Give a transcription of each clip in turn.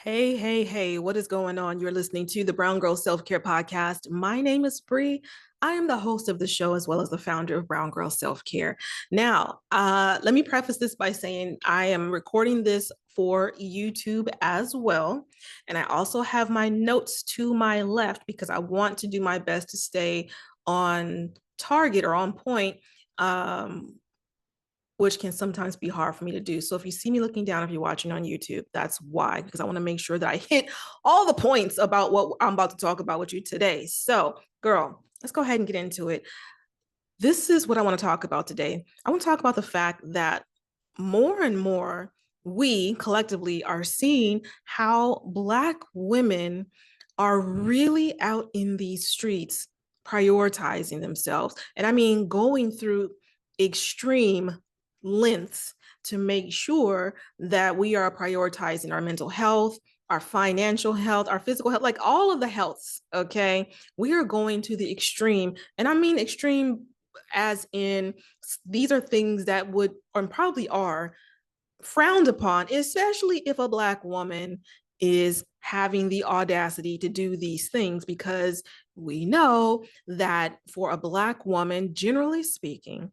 Hey, hey, hey, what is going on? You're listening to the Brown Girl Self Care Podcast. My name is Bree. I am the host of the show as well as the founder of Brown Girl Self Care. Now, let me preface this by saying I am recording this for YouTube as well. And I also have my notes to my left because I want to do my best to stay on target or on point. Which can sometimes be hard for me to do. So if you see me looking down, if you're watching on YouTube, that's why, because I want to make sure that I hit all the points about what I'm about to talk about with you today. So, girl, let's go ahead and get into it. This is what I want to talk about today. I want to talk about the fact that more and more we collectively are seeing how Black women are really out in these streets prioritizing themselves. And I mean, going through extreme lengths to make sure that we are prioritizing our mental health, our financial health, our physical health, like all of the healths. Okay. We are going to the extreme. And I mean, extreme as in these are things that would or probably are frowned upon, especially if a Black woman is having the audacity to do these things, because we know that for a Black woman, generally speaking,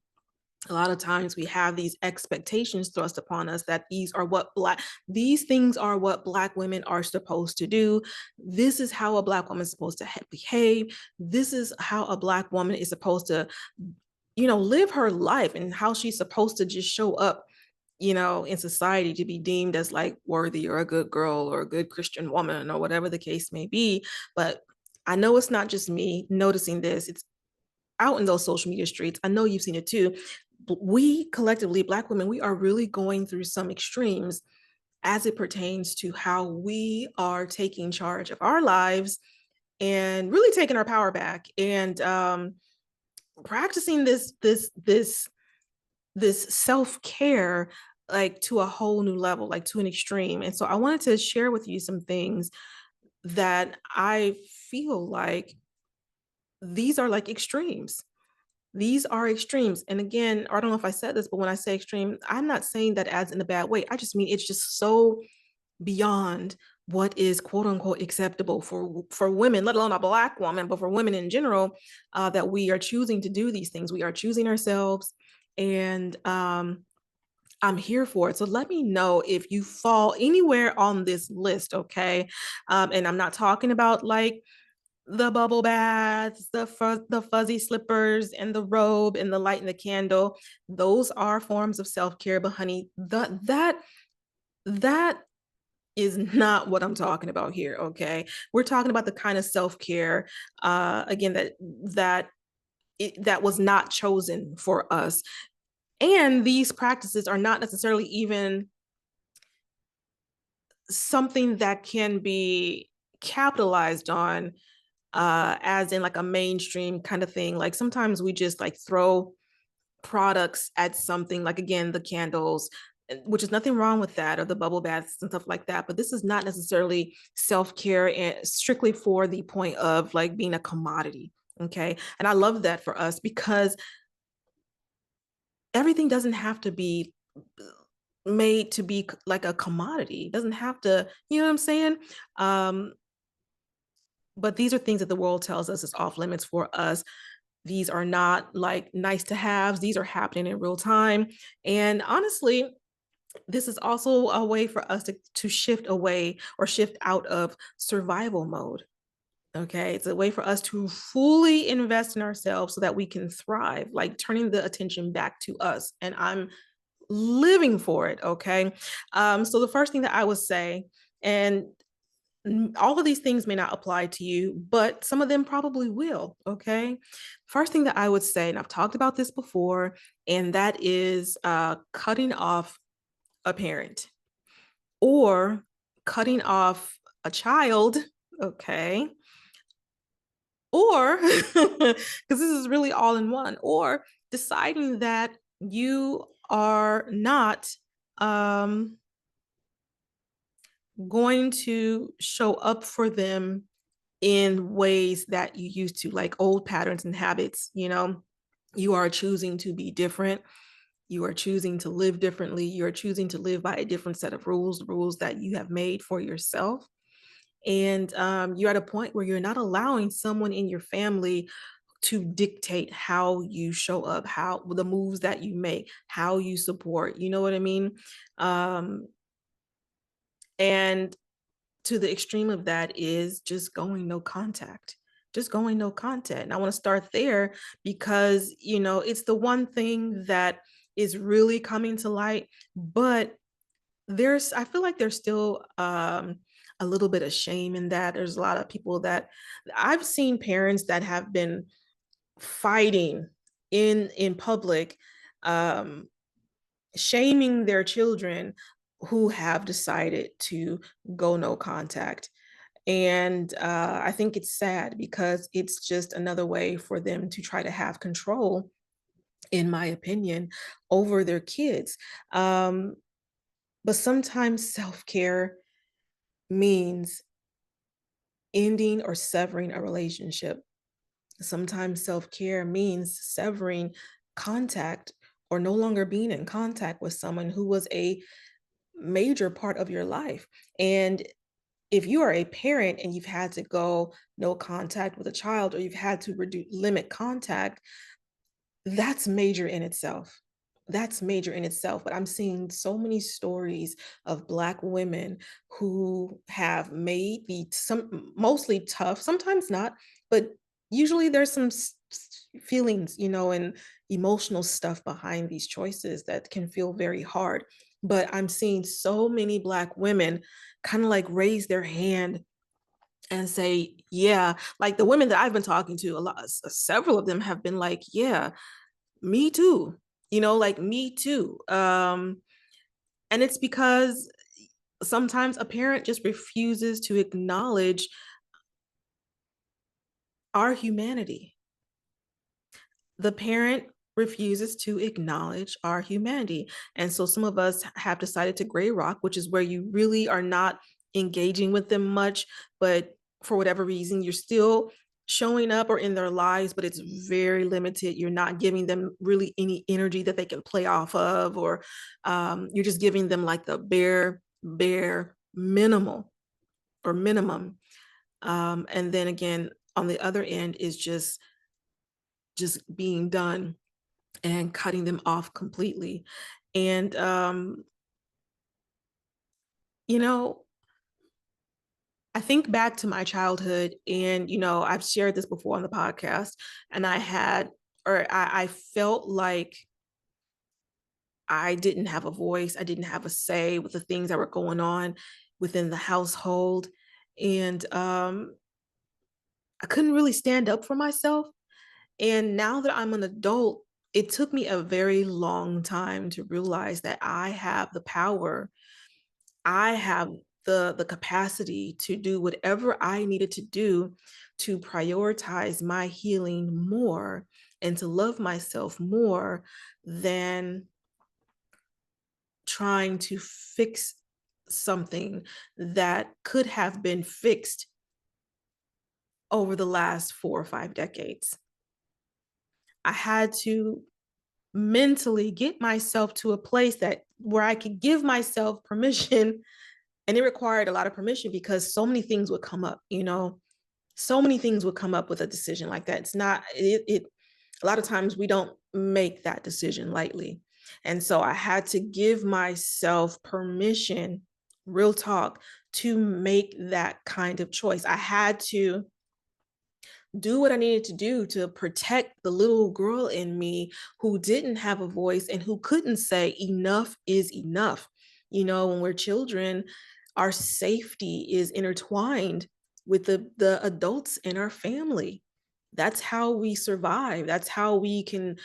a lot of times we have these expectations thrust upon us that these things are what Black women are supposed to do. This is how a Black woman is supposed to behave. This is how a Black woman is supposed to live her life, and how she's supposed to just show up in society to be deemed as like worthy or a good girl or a good Christian woman or whatever the case may be. But I know it's not just me noticing this. It's out in those social media streets. I know you've seen it too. We collectively, Black women, we are really going through some extremes as it pertains to how we are taking charge of our lives and really taking our power back and practicing this self-care, like to a whole new level, like to an extreme. And so I wanted to share with you some things that I feel like these are like extremes. These are extremes. And again, I don't know if I said this, but when I say extreme, I'm not saying that as in a bad way. I just mean it's just so beyond what is quote unquote acceptable for women, let alone a Black woman, but for women in general, that we are choosing to do these things. We are choosing ourselves, and I'm here for it. So let me know if you fall anywhere on this list, okay? And I'm not talking about like the bubble baths, the fuzzy slippers, and the robe, and the light and the candle. Those are forms of self-care, but honey, that is not what I'm talking about here, okay? We're talking about the kind of self-care, again, that was not chosen for us. And these practices are not necessarily even something that can be capitalized on, as in like a mainstream kind of thing. Like sometimes we just like throw products at something, like again, the candles, which is nothing wrong with that, or the bubble baths and stuff like that. But this is not necessarily self-care and strictly for the point of like being a commodity. Okay. And I love that for us, because everything doesn't have to be made to be like a commodity. It doesn't have to, you know what I'm saying? Um, but these are things that the world tells us is off limits for us. These are not like nice to haves. These are happening in real time. And honestly, this is also a way for us to shift away or shift out of survival mode. Okay. It's a way for us to fully invest in ourselves so that we can thrive, like turning the attention back to us. And I'm living for it. Okay. So the first thing that I would say, and all of these things may not apply to you, but some of them probably will. Okay. First thing that I would say, and I've talked about this before, and that is cutting off a parent or cutting off a child. Okay. Or, because this is really all in one, or deciding that you are not um, going to show up for them in ways that you used to, like old patterns and habits. You are choosing to be different. You are choosing to live differently. You're choosing to live by a different set of rules, rules that you have made for yourself. And you're at a point where you're not allowing someone in your family to dictate how you show up, how the moves that you make, how you support. You know what I mean? Um, and to the extreme of that is just going no contact, just going no contact. And I want to start there because, it's the one thing that is really coming to light, but I feel like there's still a little bit of shame in that. There's a lot of people that I've seen, parents that have been fighting in public, um, shaming their children who have decided to go no contact. And I think it's sad because it's just another way for them to try to have control, in my opinion, over their kids. Um, but sometimes self care means ending or severing a relationship. Sometimes self care means severing contact or no longer being in contact with someone who was a major part of your life. And if you are a parent and you've had to go no contact with a child, or you've had to limit contact, that's major in itself. That's major in itself. But I'm seeing so many stories of Black women who have made some mostly tough, sometimes not, but usually there's some feelings, and emotional stuff behind these choices that can feel very hard. But I'm seeing so many Black women kind of like raise their hand and say, yeah, like the women that I've been talking to, a lot, several of them have been like, yeah, me too, like me too. And it's because sometimes a parent just refuses to acknowledge our humanity. The parent refuses to acknowledge our humanity. And so some of us have decided to gray rock, which is where you really are not engaging with them much, but for whatever reason, you're still showing up or in their lives, but it's very limited. You're not giving them really any energy that they can play off of, or you're just giving them like the bare minimal or minimum. And then again, on the other end is just being done and cutting them off completely. And you know, I think back to my childhood, and I've shared this before on the podcast, and I felt like I didn't have a voice, I didn't have a say with the things that were going on within the household. And I couldn't really stand up for myself. And now that I'm an adult, it took me a very long time to realize that I have the power. I have the capacity to do whatever I needed to do to prioritize my healing more and to love myself more than trying to fix something that could have been fixed over the last 4 or 5 decades. I had to mentally get myself to a place that where I could give myself permission. And it required a lot of permission because so many things would come up, so many things would come up with a decision like that. It's not it A lot of times we don't make that decision lightly. And so I had to give myself permission, real talk, to make that kind of choice. I had to do what I needed to do to protect the little girl in me who didn't have a voice and who couldn't say enough is enough. When we're children, our safety is intertwined with the adults in our family. That's how we survive. That's how we can,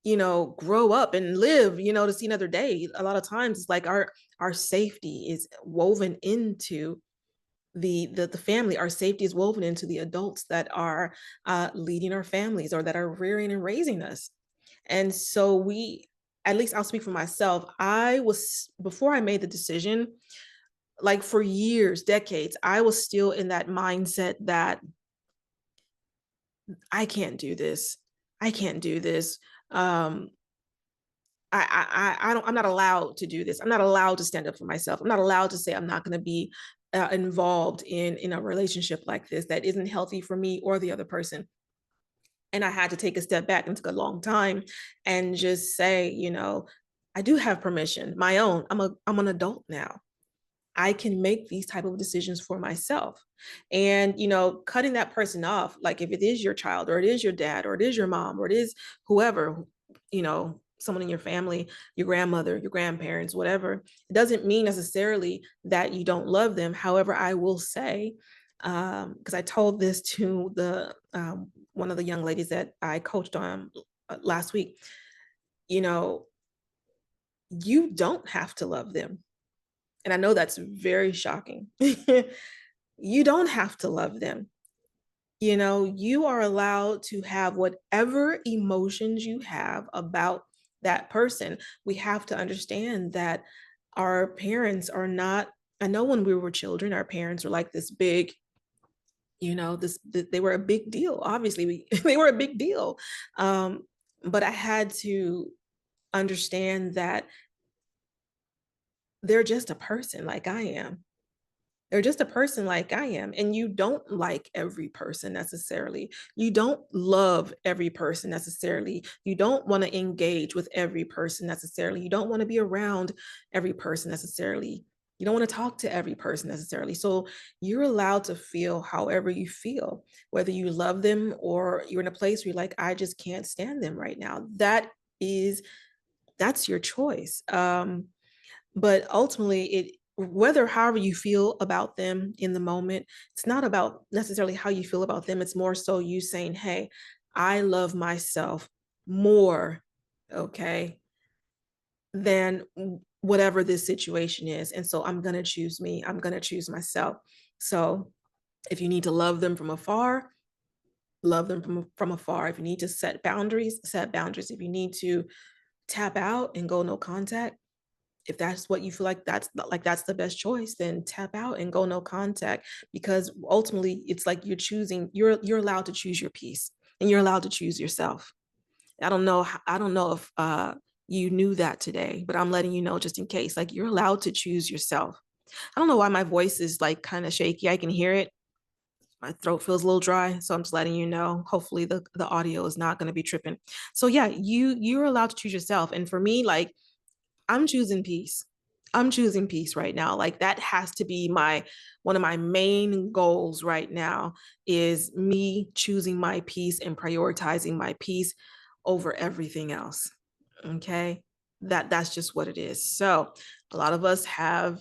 grow up and live, to see another day. A lot of times it's like our safety is woven into the family. Our safety is woven into the adults that are leading our families or that are rearing and raising us. And so at least I'll speak for myself, I was, before I made the decision, like for years, decades, I was still in that mindset that I can't do this. I can't do this. I'm not allowed to do this. I'm not allowed to stand up for myself. I'm not allowed to say I'm not going to be involved in a relationship like this that isn't healthy for me or the other person. And I had to take a step back and took a long time and just say, I do have permission, my own. I'm an adult now. I can make these type of decisions for myself. And, cutting that person off, like if it is your child or it is your dad or it is your mom or it is whoever, someone in your family, your grandmother, your grandparents, whatever, it doesn't mean necessarily that you don't love them. However, I will say, because I told this to the one of the young ladies that I coached on last week, you know, you don't have to love them. And I know that's very shocking. You don't have to love them. You are allowed to have whatever emotions you have about that person. We have to understand that our parents are not, I know when we were children, our parents were like this big, they were a big deal. Obviously, they were a big deal. But I had to understand that they're just a person like I am. They're just a person like I am. And you don't like every person necessarily. You don't love every person necessarily. You don't want to engage with every person necessarily. You don't want to be around every person necessarily. You don't want to talk to every person necessarily. So you're allowed to feel however you feel, whether you love them or you're in a place where you're like, I just can't stand them right now. That's your choice. But ultimately, whether however you feel about them in the moment, it's not about necessarily how you feel about them. It's more so you saying, hey, I love myself more, okay, than whatever this situation is. And so I'm going to choose me. I'm going to choose myself. So if you need to love them from afar, love them from afar. If you need to set boundaries, set boundaries. If you need to tap out and go no contact, if that's what you feel like that's the best choice, then tap out and go no contact, because ultimately it's like you're allowed to choose your peace and you're allowed to choose yourself. I don't know if you knew that today, but I'm letting you know just in case, like you're allowed to choose yourself. I don't know why my voice is like kind of shaky. I can hear it. My throat feels a little dry, so I'm just letting you know. Hopefully the audio is not going to be tripping. So yeah, you're allowed to choose yourself. And for me, like, I'm choosing peace. I'm choosing peace right now. Like that has to be one of my main goals right now, is me choosing my peace and prioritizing my peace over everything else. Okay? That's just what it is. So, a lot of us have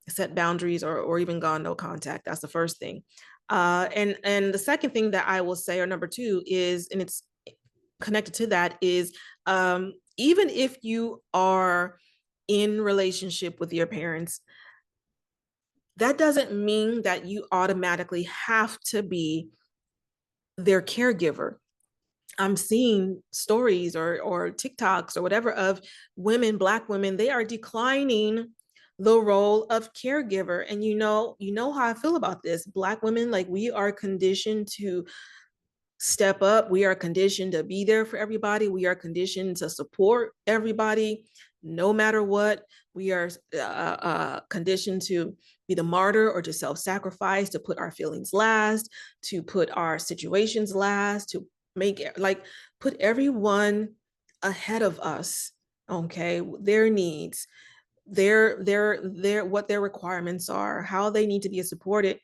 set boundaries or even gone no contact. That's the first thing. And the second thing that I will say, or number two, is, and it's connected to that, is even if you are in relationship with your parents, that doesn't mean that you automatically have to be their caregiver. I'm seeing stories or TikToks or whatever of women, Black women, they are declining the role of caregiver. And you know how I feel about this. Black women, like, we are conditioned to step up. We are conditioned to be there for everybody. We are conditioned to support everybody, no matter what. We are conditioned to be the martyr or to self-sacrifice, to put our feelings last, to put our situations last, to put everyone ahead of us. Okay, their needs, their what their requirements are, how they need to be supported.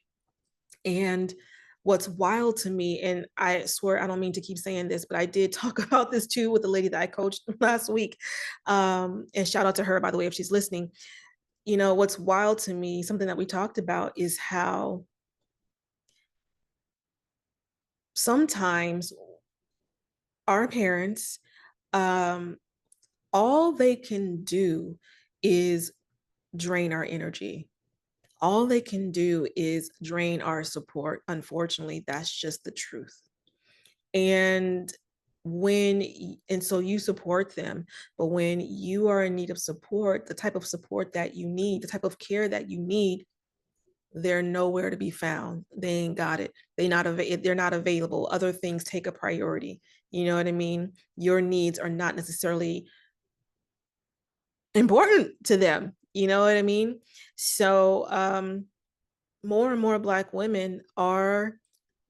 And what's wild to me, and I swear I don't mean to keep saying this, but I did talk about this too with the lady that I coached last week. And shout out to her, by the way, if she's listening. What's wild to me, something that we talked about, is how sometimes our parents, um, all they can do is drain our energy. All they can do is drain our support. Unfortunately, that's just the truth. And so you support them, but when you are in need of support, the type of support that you need, the type of care that you need, they're nowhere to be found. They ain't got it. They're not available. Other things take a priority. You know what I mean? Your needs are not necessarily important to them. You know what I mean? So more and more Black women are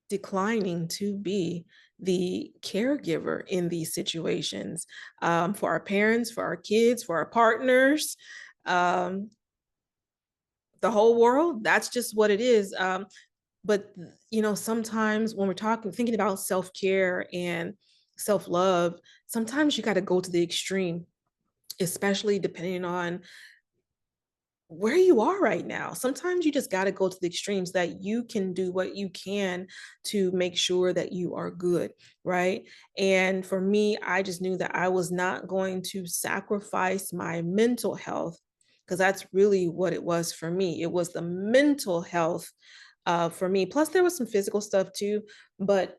declining to be the caregiver in these situations, for our parents, for our kids, for our partners, um, the whole world. That's just what it is. But sometimes when we're thinking about self-care and self-love, sometimes you got to go to the extreme, especially depending on where you are right now. Sometimes you just got to go to the extremes that you can do what you can to make sure that you are good, right? And for me, I just knew that I was not going to sacrifice my mental health, because that's really what it was for me. It was the mental health for me. Plus, there was some physical stuff too, but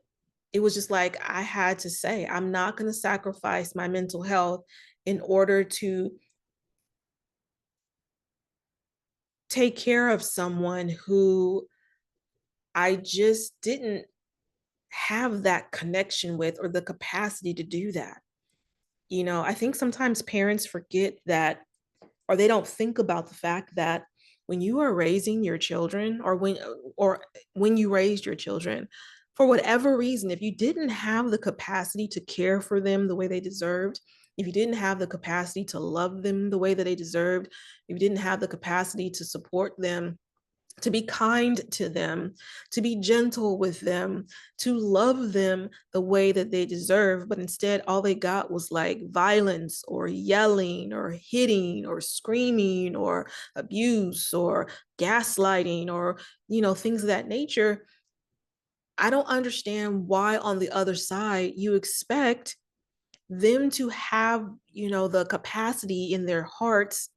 it was just like I had to say, I'm not going to sacrifice my mental health in order to take care of someone who I just didn't have that connection with or the capacity to do that. I think sometimes parents forget that, or they don't think about the fact that when you are raising your children, or when you raised your children, for whatever reason, if you didn't have the capacity to care for them the way they deserved, if you didn't have the capacity to love them the way that they deserved, if you didn't have the capacity to support them, to be kind to them, to be gentle with them, to love them the way that they deserve. But instead, all they got was like violence or yelling or hitting or screaming or abuse or gaslighting or, things of that nature. I don't understand why on the other side you expect them to have, the capacity in their hearts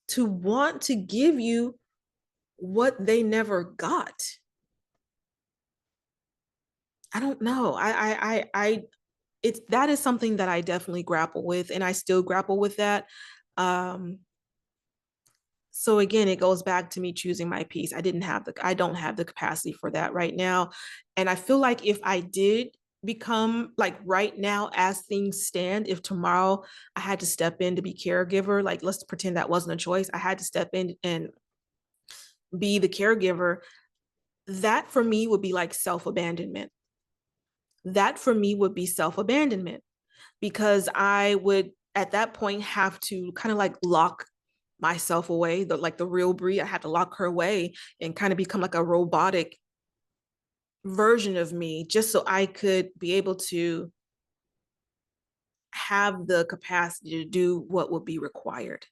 to want to give you what they never got. I don't know. It's that is something that I definitely grapple with, and I still grapple with that. Um, so again, it goes back to me choosing my peace. I don't have the capacity for that right now. And I feel like if I did become like right now, as things stand, if tomorrow I had to step in to be caregiver, like let's pretend that wasn't a choice, I had to step in and be the caregiver, that for me would be like self-abandonment. That for me would be self-abandonment, because I would at that point have to kind of like lock myself away, the real Brie. I had to lock her away and kind of become like a robotic version of me, just so I could be able to have the capacity to do what would be required.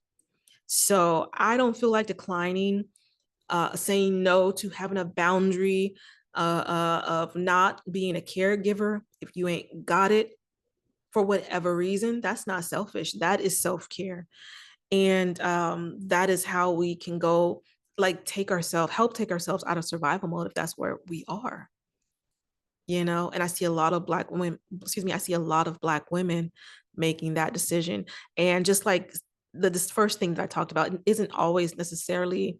So I don't feel like declining, saying no to having a boundary, of not being a caregiver. If you ain't got it for whatever reason, that's not selfish. That is self-care. And that is how we can go, like help take ourselves out of survival mode if that's where we are. And I see a lot of Black women, excuse me, I see a lot of Black women making that decision. And just like this first thing that I talked about, it isn't always necessarily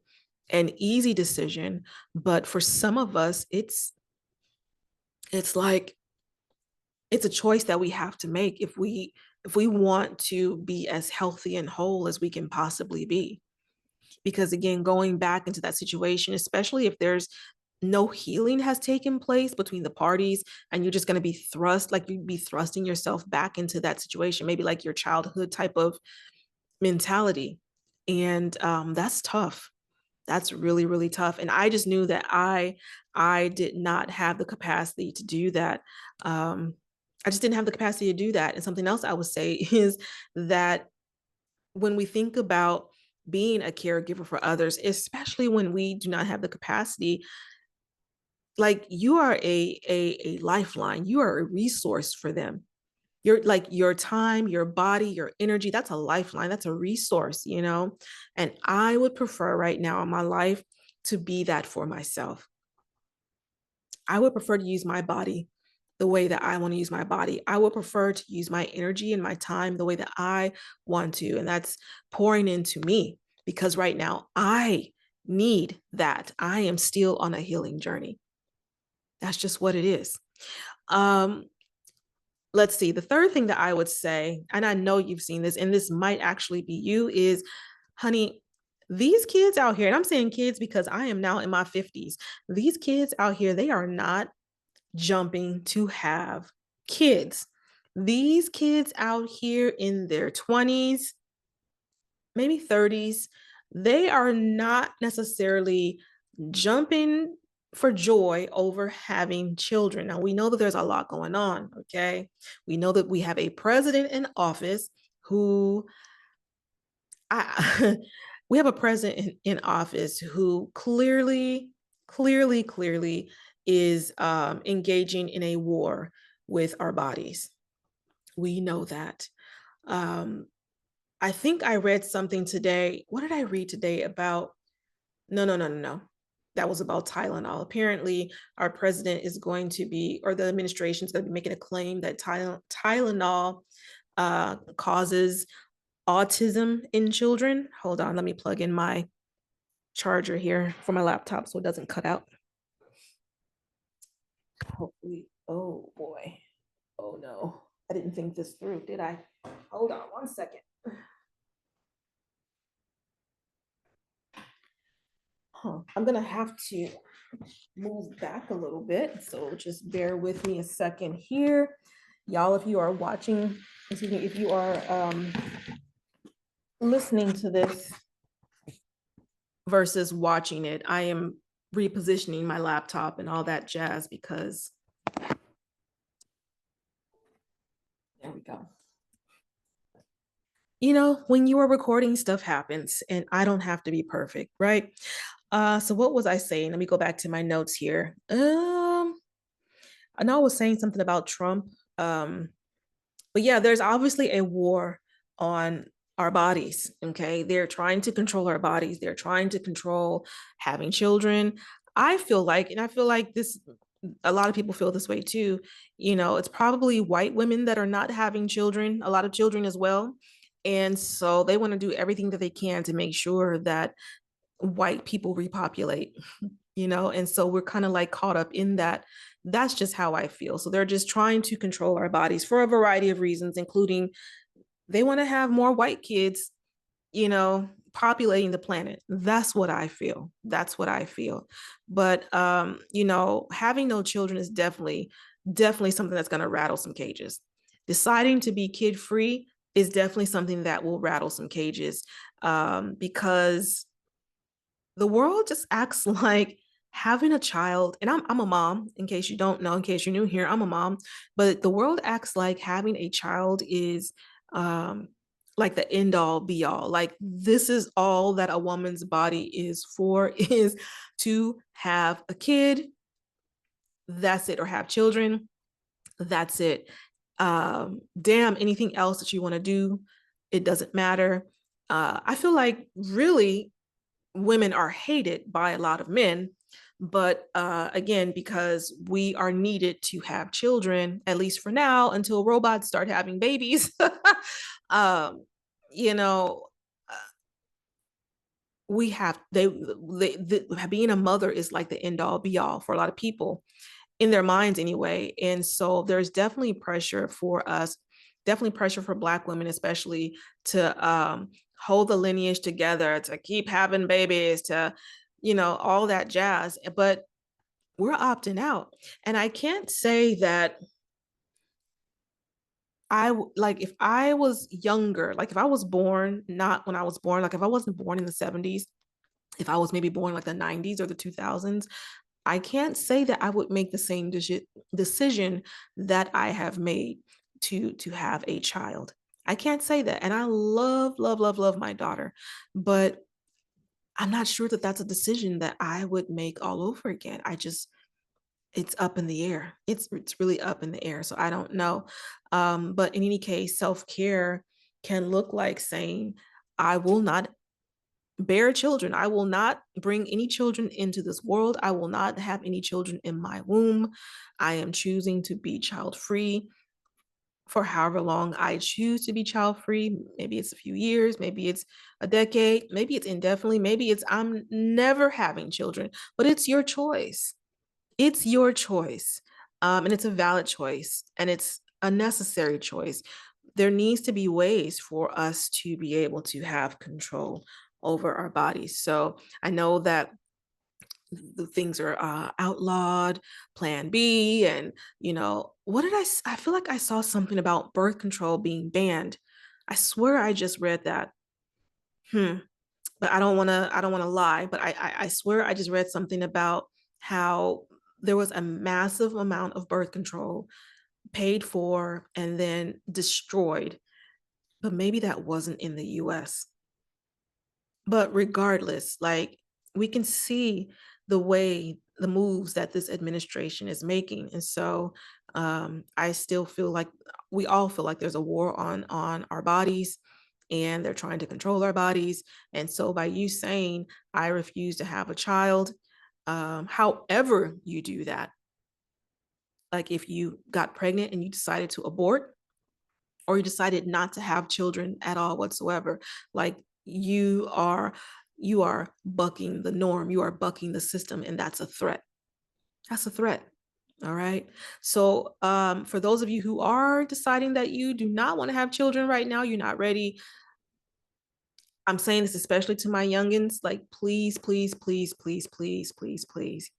an easy decision, but for some of us, it's like it's a choice that we have to make if we want to be as healthy and whole as we can possibly be. Because again, going back into that situation, especially if there's no healing has taken place between the parties, and you're just going to be thrust, like you'd be thrusting yourself back into that situation, maybe like your childhood type of mentality. And that's tough. That's really, really tough. And I just knew that I did not have the capacity to do that. I just didn't have the capacity to do that. And something else I would say is that when we think about being a caregiver for others, especially when we do not have the capacity, like you are a lifeline, you are a resource for them. You're like your time, your body, your energy, that's a lifeline, that's a resource. And I would prefer right now in my life to be that for myself. I would prefer to use my body the way that I want to use my body. I would prefer to use my energy and my time the way that I want to. And that's pouring into me, because right now I need that. I am still on a healing journey. That's just what it is. Um, let's see. The third thing that I would say, and I know you've seen this, and this might actually be you, is honey, these kids out here, and I'm saying kids because I am now in my 50s. These kids out here, they are not jumping to have kids. These kids out here in their 20s, maybe 30s, they are not necessarily jumping for joy over having children. Now, we know that there's a lot going on, okay? We know that we have a president in office who I we have a president in office who clearly is engaging in a war with our bodies. We know that. Um, I think I read something today. What did I read today about? No. That was about Tylenol. Apparently, our president is going to be, or the administration is going to be making a claim that Tylenol causes autism in children. Hold on, let me plug in my charger here for my laptop so it doesn't cut out. Hopefully, oh boy. Oh no, I didn't think this through, did I? Hold on 1 second. I'm gonna have to move back a little bit, so just bear with me a second here. Y'all, if you are watching, excuse me, if you are listening to this versus watching it, I am repositioning my laptop and all that jazz because there we go. You know, when you are recording, stuff happens, and I don't have to be perfect, right? So what was I saying? Let me go back to my notes here. I know I was saying something about Trump. But yeah, there's obviously a war on our bodies. Okay. They're trying to control our bodies. They're trying to control having children. I feel like, and I feel like this, a lot of people feel this way too. You know, it's probably white women that are not having children, a lot of children as well. And so they want to do everything that they can to make sure that white people repopulate, you know, and so we're kind of like caught up in that. That's just how I feel. So they're just trying to control our bodies for a variety of reasons, including they want to have more white kids, you know, populating the planet. That's what I feel. That's what I feel. But you know, having no children is definitely something that's going to rattle some cages. Deciding to be kid free is definitely something that will rattle some cages, because the world just acts like having a child, and I'm a mom, in case you don't know, in case you're new here, I'm a mom, but the world acts like having a child is um like the end all be all. Like this is all that a woman's body is for, is to have a kid. That's it, or have children. That's it. Damn, anything else that you want to do, it doesn't matter. I feel like really women are hated by a lot of men, but again, because we are needed to have children, at least for now, until robots start having babies. um, you know, we have being a mother is like the end all be all for a lot of people in their minds anyway. And so there's definitely pressure for us, definitely pressure for Black women, especially to hold the lineage together, to keep having babies, to, you know, all that jazz. But we're opting out. And I can't say that like if I was younger, like if I was born, not when I was born, like if I wasn't born in the 70s, if I was maybe born like the 90s or the 2000s, I can't say that I would make the same decision that I have made to have a child. I can't say that. And I love my daughter, but I'm not sure that that's a decision that I would make all over again. It's up in the air. It's really up in the air. So I don't know. But in any case, self-care can look like saying, I will not bear children. I will not bring any children into this world. I will not have any children in my womb. I am choosing to be child free for however long I choose to be child free. Maybe it's a few years, maybe it's a decade, maybe it's indefinitely, maybe it's I'm never having children, but it's your choice. It's your choice. And it's a valid choice. And it's a necessary choice. There needs to be ways for us to be able to have control over our bodies. So I know that the things are outlawed, Plan B, and what did I feel like I saw something about birth control being banned. I swear I just read that. Hmm. But I don't want to lie, but I swear I just read something about how there was a massive amount of birth control paid for and then destroyed, but maybe that wasn't in the US. But regardless, like, we can see the moves that this administration is making. And so I still feel like we all feel like there's a war on our bodies, and they're trying to control our bodies. And so by you saying, I refuse to have a child, however you do that, like if you got pregnant and you decided to abort, or you decided not to have children at all whatsoever, like, you are bucking the norm, you are bucking the system, and that's a threat. That's a threat. All right. So for those of you who are deciding that you do not want to have children right now, you're not ready, I'm saying this especially to my youngins, like, please, please, please, please, please, please, please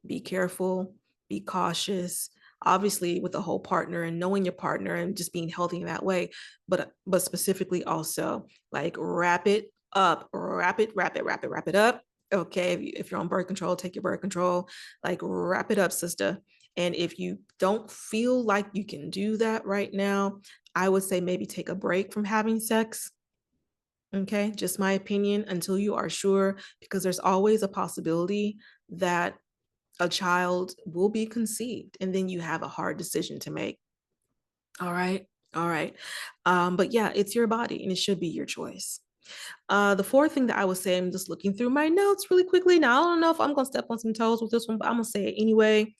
be careful, be cautious, obviously with the whole partner and knowing your partner and just being healthy in that way. But specifically also, like, wrap it up, wrap it up. Okay, if you're on birth control, take your birth control, like, wrap it up, sister. And if you don't feel like you can do that right now, I would say maybe take a break from having sex. Okay, just my opinion, until you are sure, because there's always a possibility that a child will be conceived, and then you have a hard decision to make. All right. All right. But yeah, it's your body and it should be your choice. The fourth thing that I would say, I'm just looking through my notes really quickly. Now, I don't know if I'm going to step on some toes with this one, but I'm going to say it anyway.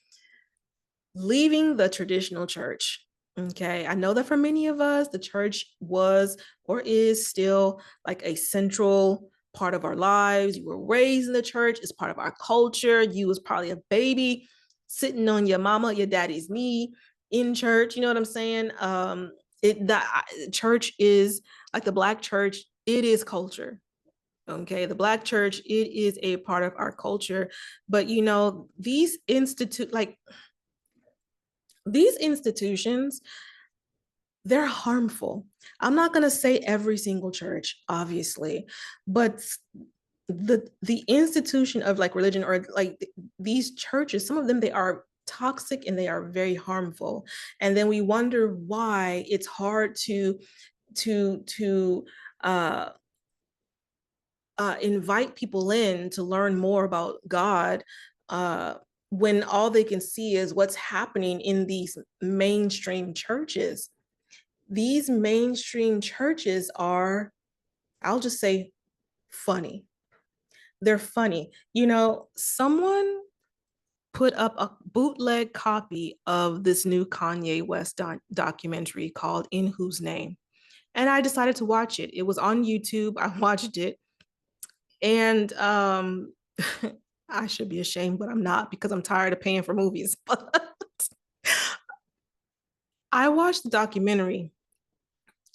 Leaving the traditional church. Okay. I know that for many of us, the church was or is still like a central part of our lives. You were raised in the church, it's part of our culture. You was probably a baby sitting on your mama, your daddy's knee in church. You know what I'm saying? The church is like the Black church, it is culture. Okay, the Black church, it is a part of our culture. But these institutions, they're harmful. I'm not going to say every single church, obviously, but the institution of like religion, or like these churches, some of them, they are toxic and they are very harmful. And then we wonder why it's hard to uh invite people in to learn more about God, uh, when all they can see is what's happening in these mainstream churches. These mainstream churches are, I'll just say, funny. They're funny. Someone put up a bootleg copy of this new Kanye West documentary called In Whose Name. And I decided to watch it. It was on YouTube. I watched it. And I should be ashamed, but I'm not, because I'm tired of paying for movies. But I watched the documentary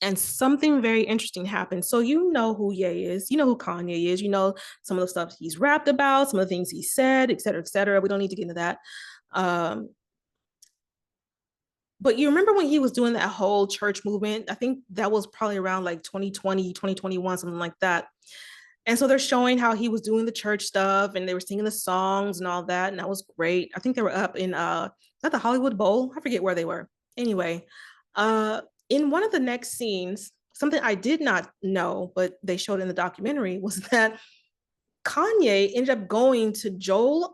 and something very interesting happened. So you know who Ye is, you know who Kanye is, you know some of the stuff he's rapped about, some of the things he said, et cetera, et cetera. We don't need to get into that. Um, but you remember when he was doing that whole church movement? I think that was probably around like 2020, 2021, something like that. And so they're showing how he was doing the church stuff and they were singing the songs and all that. And that was great. I think they were up in not the Hollywood Bowl. I forget where they were. Anyway, uh in one of the next scenes, something I did not know, but they showed in the documentary, was that Kanye ended up going to Joel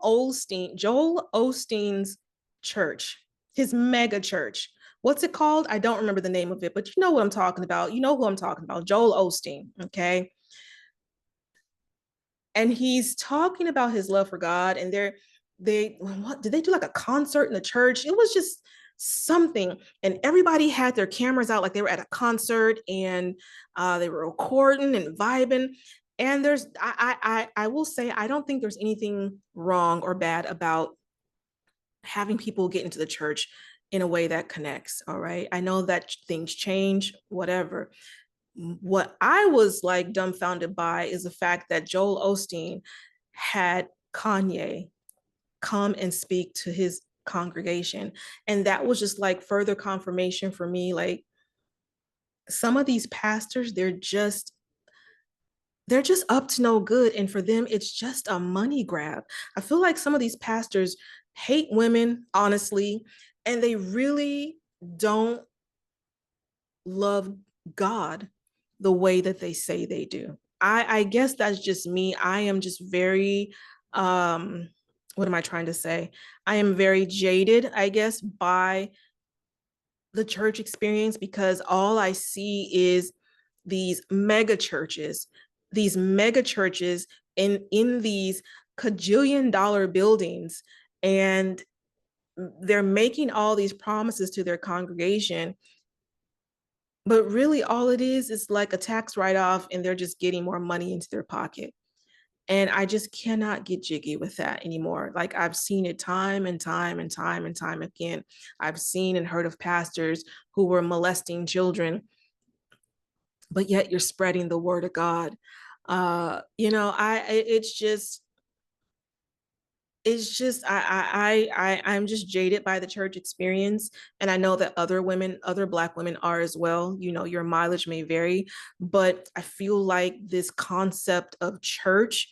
Osteen's church, his mega church. What's it called? I don't remember the name of it, but you know what I'm talking about. You know who I'm talking about, Joel Osteen. Okay. And he's talking about his love for God. And what did they do, like a concert in the church? It was just something, and everybody had their cameras out like they were at a concert, and they were recording and vibing. And I will say, I don't think there's anything wrong or bad about having people get into the church in a way that connects. All right. I know that things change, whatever. What I was like dumbfounded by is the fact that Joel Osteen had Kanye come and speak to his congregation. And that was just like further confirmation for me. Like, some of these pastors, they're just up to no good, and for them it's just a money grab. I feel like some of these pastors hate women, honestly, and they really don't love God the way that they say they do. I guess that's just me. I am just very what am I trying to say? I am very jaded, I guess, by the church experience, because all I see is these mega churches in these cajillion dollar buildings, and they're making all these promises to their congregation, but really all it is like a tax write-off, and they're just getting more money into their pocket. And I just cannot get jiggy with that anymore. Like, I've seen it time and time and time and time again. I've seen and heard of pastors who were molesting children, but yet you're spreading the word of God. I'm just jaded by the church experience, and I know that other Black women are as well. Your mileage may vary, but I feel like this concept of church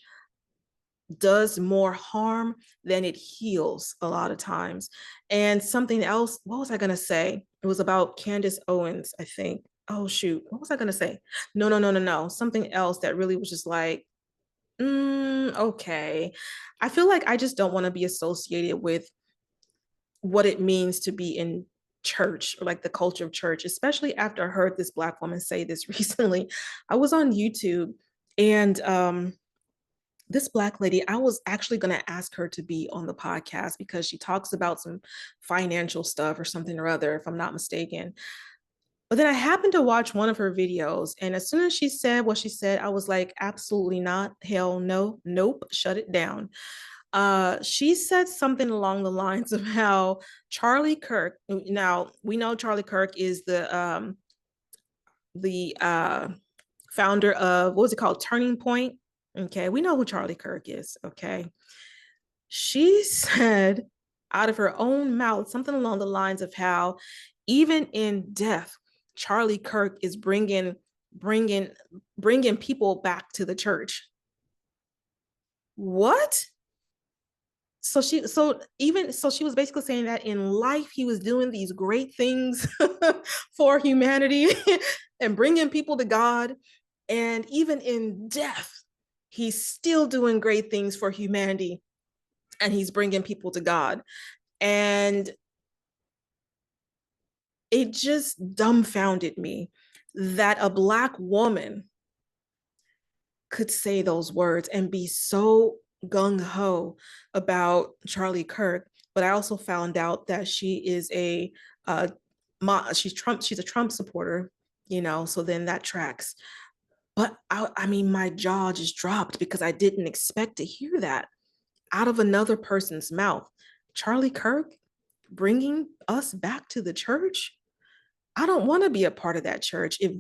does more harm than it heals a lot of times. And something else, what was I going to say? It was about Candace Owens, I think. Oh, shoot. What was I going to say? No, no, no, no, no. Something else that really was just like, okay. I feel like I just don't want to be associated with what it means to be in church, or like the culture of church, especially after I heard this Black woman say this recently. I was on YouTube, and this Black lady, I was actually going to ask her to be on the podcast because she talks about some financial stuff or something or other, if I'm not mistaken. But then I happened to watch one of her videos, and as soon as she said what she said, I was like, absolutely not. Hell no. Nope. Shut it down. She said something along the lines of how Charlie Kirk, now we know Charlie Kirk is the founder of, what was it called? Turning Point. Okay, we know who Charlie Kirk is. Okay. She said out of her own mouth something along the lines of how even in death, Charlie Kirk is bringing bringing people back to the church. What? She was basically saying that in life he was doing these great things for humanity and bringing people to God, and even in death he's still doing great things for humanity, and he's bringing people to God. And it just dumbfounded me that a Black woman could say those words and be so gung-ho about Charlie Kirk. But I also found out that she is she's a Trump supporter, so then that tracks. But I mean, my jaw just dropped because I didn't expect to hear that out of another person's mouth. Charlie Kirk bringing us back to the church? I don't want to be a part of that church if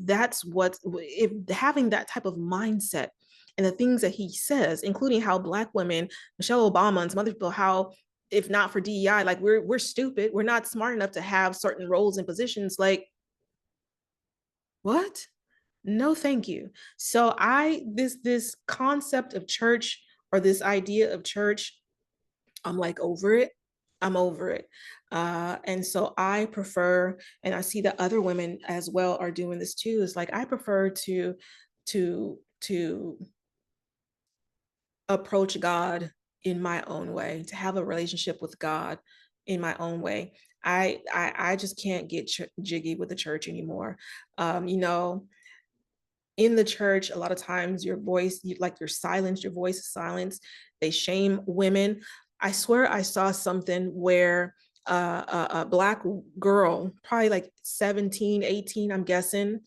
having that type of mindset and the things that he says, including how Black women, Michelle Obama and some other people, how if not for DEI, like we're stupid, we're not smart enough to have certain roles and positions. Like, what? No, thank you. So this concept of church, or this idea of church, I'm like over it. I'm over it. And so I prefer, and I see that other women as well are doing this too. It's like I prefer to approach God in my own way, to have a relationship with God in my own way. I just can't get jiggy with the church anymore. In the church, a lot of times your voice, you're silenced, your voice is silenced. They shame women. I swear I saw something where a Black girl, probably like 17, 18, I'm guessing,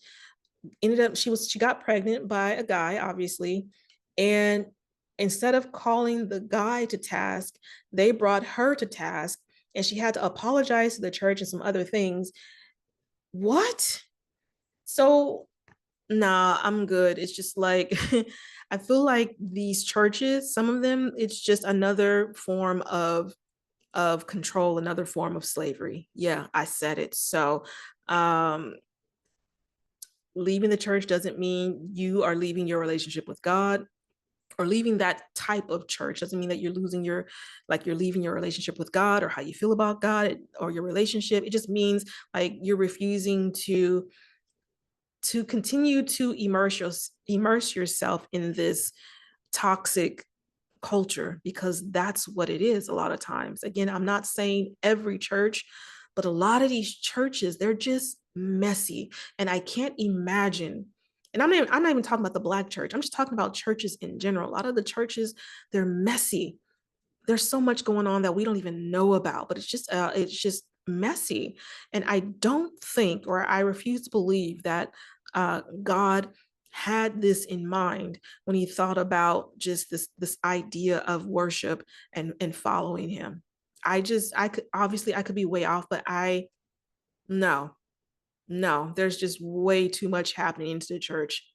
she got pregnant by a guy, obviously. And instead of calling the guy to task, they brought her to task and she had to apologize to the church and some other things. What? So, nah, I'm good. It's just like I feel like these churches, some of them, it's just another form of control, another form of slavery. Yeah, I said it. So, um, leaving the church doesn't mean you are leaving your relationship with God, or leaving that type of church doesn't mean that you're losing your, like you're leaving your relationship with God or how you feel about God or your relationship. It just means like you're refusing to continue to immerse yourself in this toxic culture, because that's what it is a lot of times. Again, I'm not saying every church, but a lot of these churches, they're just messy. And I can't imagine, and I'm not even talking about the Black church. I'm just talking about churches in general. A lot of the churches, they're messy. There's so much going on that we don't even know about, but it's just messy. And I don't think, or I refuse to believe that God had this in mind when he thought about just this idea of worship and following him. I could, obviously I could be way off, but I no, no, there's just way too much happening into the church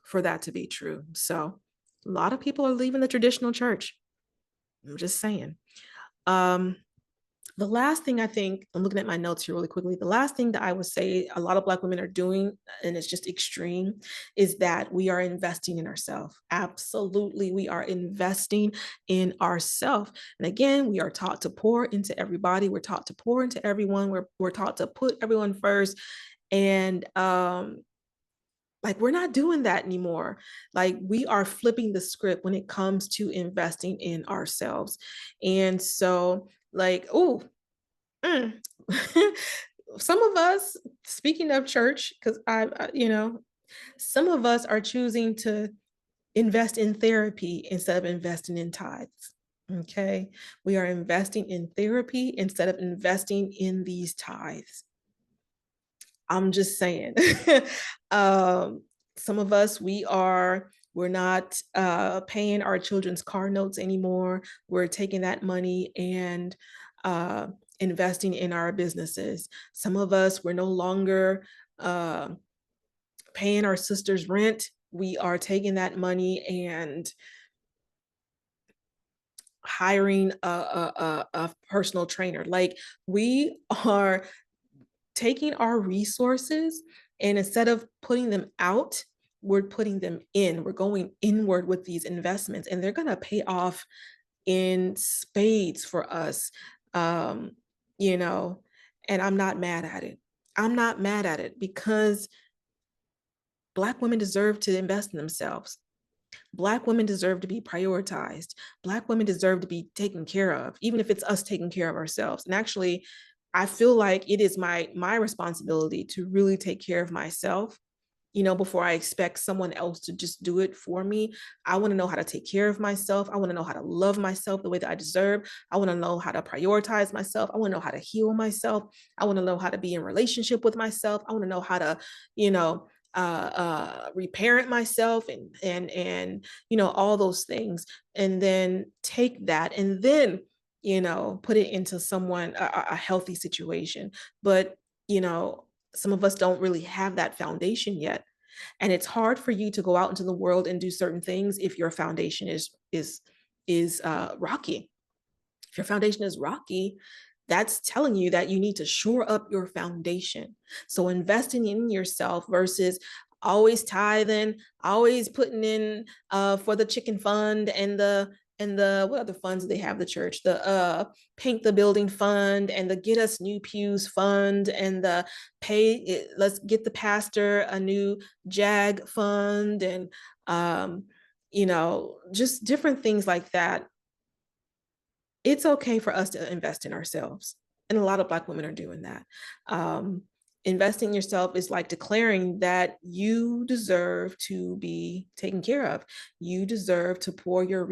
for that to be true. So a lot of people are leaving the traditional church. I'm just saying. Um, the last thing I think, I'm looking at my notes here really quickly. The last thing that I would say a lot of Black women are doing, and it's just extreme, is that we are investing in ourselves. Absolutely, we are investing in ourselves. And again, we are taught to pour into everybody. We're taught to pour into everyone. We're taught to put everyone first. And like we're not doing that anymore. Like we are flipping the script when it comes to investing in ourselves. And so like, oh, mm. Some of us, speaking of church, because some of us are choosing to invest in therapy instead of investing in tithes. Okay, we are investing in therapy instead of investing in these tithes. I'm just saying. Some of us, we're not paying our children's car notes anymore. We're taking that money and uh, investing in our businesses. Some of us, we're no longer paying our sister's rent. We are taking that money and hiring a personal trainer. Like we are taking our resources, and instead of putting them out, we're putting them in. We're going inward with these investments, and they're going to pay off in spades for us. Um, you know, and I'm not mad at it. I'm not mad at it because Black women deserve to invest in themselves. Black women deserve to be prioritized. Black women deserve to be taken care of, even if it's us taking care of ourselves. And actually, I feel like it is my responsibility to really take care of myself, before I expect someone else to just do it for me. I want to know how to take care of myself. I want to know how to love myself the way that I deserve. I want to know how to prioritize myself. I want to know how to heal myself. I want to know how to be in relationship with myself. I want to know how to, you know, reparent myself and all those things, and then take that and then put it into someone a healthy situation. But some of us don't really have that foundation yet, and it's hard for you to go out into the world and do certain things if your foundation is rocky. If your foundation is rocky, that's telling you that you need to shore up your foundation. So investing in yourself versus always tithing, always putting in for the chicken fund and the what other funds do they have, the church, the paint the building fund and the get us new pews fund and the let's get the pastor a new jag fund, and just different things like that. It's okay for us to invest in ourselves. And a lot of Black women are doing that. Investing in yourself is like declaring that you deserve to be taken care of. You deserve to pour your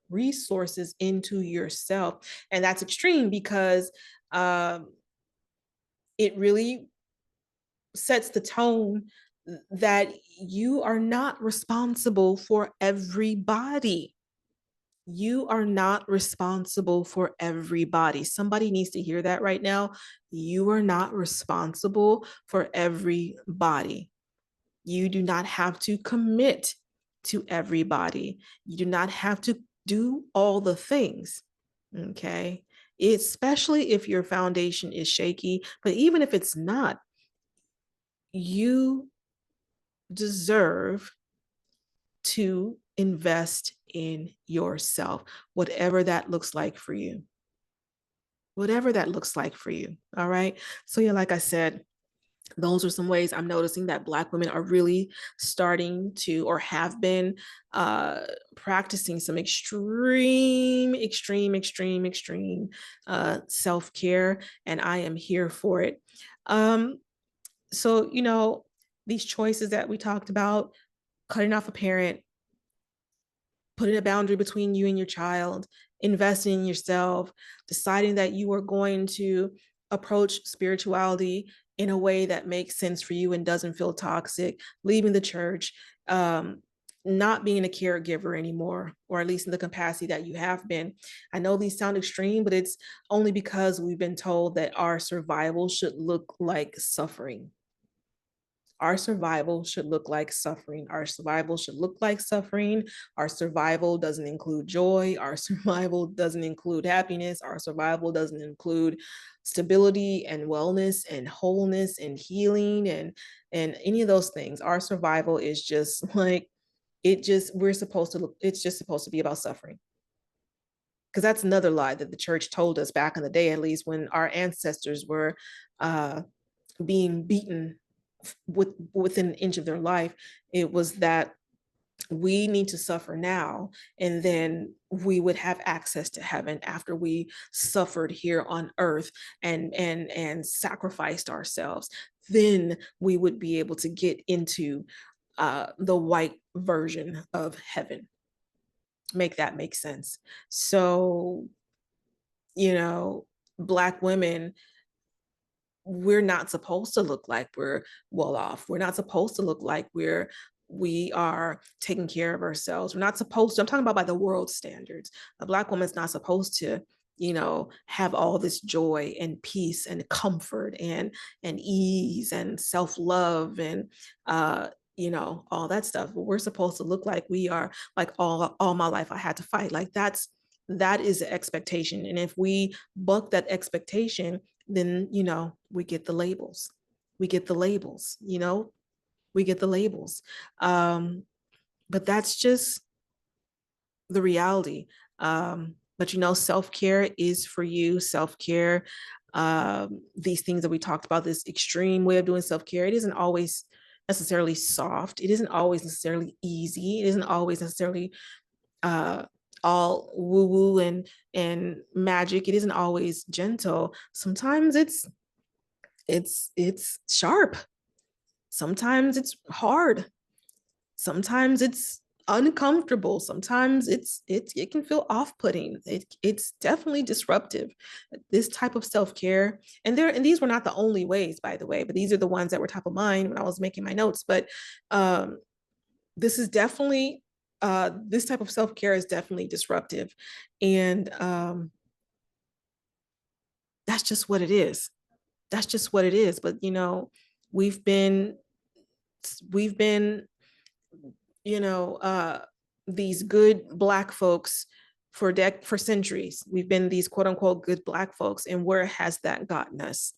resources into yourself. And that's extreme because it really sets the tone that you are not responsible for everybody. You are not responsible for everybody. Somebody needs to hear that right now. You are not responsible for everybody. You do not have to commit to everybody. You do not have to do all the things. Okay. Especially if your foundation is shaky, but even if it's not, you deserve to invest in yourself, whatever that looks like for you. Whatever that looks like for you. All right. So, yeah, like I said, those are some ways I'm noticing that Black women are really starting to, or have been, uh, practicing some extreme self-care, and I am here for it. Um, so, these choices that we talked about, cutting off a parent, putting a boundary between you and your child, investing in yourself, deciding that you are going to approach spirituality in a way that makes sense for you and doesn't feel toxic, leaving the church, um, not being a caregiver anymore, or at least in the capacity that you have been. I know these sound extreme, but it's only because we've been told that our survival should look like suffering. Our survival should look like suffering. Our survival should look like suffering. Our survival doesn't include joy. Our survival doesn't include happiness. Our survival doesn't include stability and wellness and wholeness and healing and any of those things. Our survival is just like, we're supposed to look, it's just supposed to be about suffering. Because that's another lie that the church told us back in the day, at least when our ancestors were uh being beaten within an inch of their life. It was that we need to suffer now, and then we would have access to heaven after we suffered here on earth and sacrificed ourselves. Then we would be able to get into the white version of heaven. Make that make sense. So, you know, Black women, we're not supposed to look like we're well off. We're not supposed to look like we are taking care of ourselves. We're not supposed to, I'm talking about by the world standards. A Black woman's not supposed to, have all this joy and peace and comfort and ease and self-love and all that stuff. But we're supposed to look like we are like all my life I had to fight. Like that is the expectation. And if we buck that expectation, then we get the labels. We get the labels, we get the labels. But that's just the reality. But self-care is for you. Self-care, these things that we talked about, this extreme way of doing self-care, it isn't always necessarily soft. It isn't always necessarily easy. It isn't always necessarily uh all woo woo and magic. It isn't always gentle. Sometimes it's sharp. Sometimes it's hard. Sometimes it's uncomfortable. Sometimes it can feel off-putting. It's definitely disruptive. This type of self-care, and these were not the only ways, by the way, but these are the ones that were top of mind when I was making my notes. But this is definitely this type of self-care is definitely disruptive, and that's just what it is. That's just what it is. But we've been we've been these good Black folks for centuries. We've been these quote unquote good Black folks, and where has that gotten us?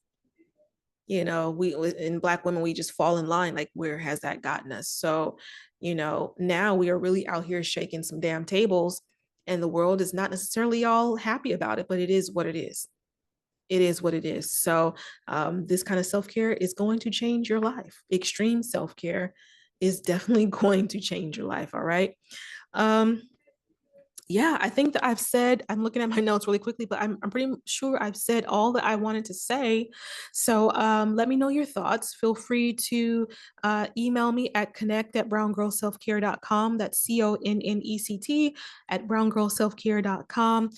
We in Black women, we just fall in line. Like, where has that gotten us? So now we are really out here shaking some damn tables, and the world is not necessarily all happy about it, but it is what it is. It is what it is. So this kind of self-care is going to change your life. Extreme self-care is definitely going to change your life. All right. um yeah, I think that I'm looking at my notes really quickly, but I'm pretty sure I've said all that I wanted to say. So let me know your thoughts. Feel free to email me at connect@browngirlselfcare.com. That's CONNECT at browngirlselfcare.com.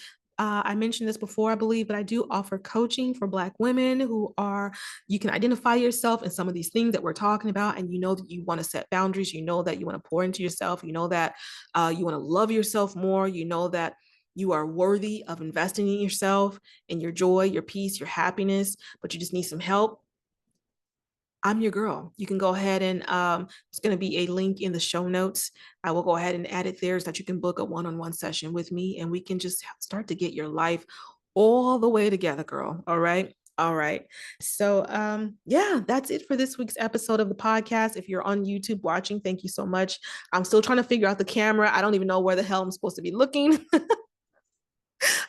I mentioned this before, I believe, but I do offer coaching for Black women who are, you can identify yourself in some of these things that we're talking about, and you know that you want to set boundaries, you know that you want to pour into yourself, you know that you want to love yourself more, you know that you are worthy of investing in yourself, in your joy, your peace, your happiness, but you just need some help. I'm your girl. You can go ahead and it's going to be a link in the show notes. I will go ahead and add it there so that you can book a one-on-one session with me and we can just start to get your life all the way together, girl. All right. All right. So yeah, that's it for this week's episode of the podcast. If you're on YouTube watching, thank you so much. I'm still trying to figure out the camera. I don't even know where the hell I'm supposed to be looking.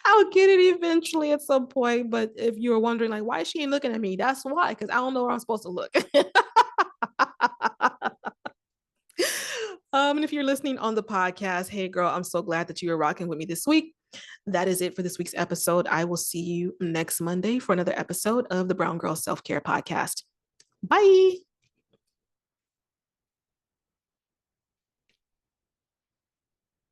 I'll get it eventually at some point. But if you're wondering, like, why is she ain't looking at me? That's why, because I don't know where I'm supposed to look. And if you're listening on the podcast, hey girl, I'm so glad that you are rocking with me this week. That is it for this week's episode. I will see you next Monday for another episode of the Brown Girl Self Care Podcast. Bye.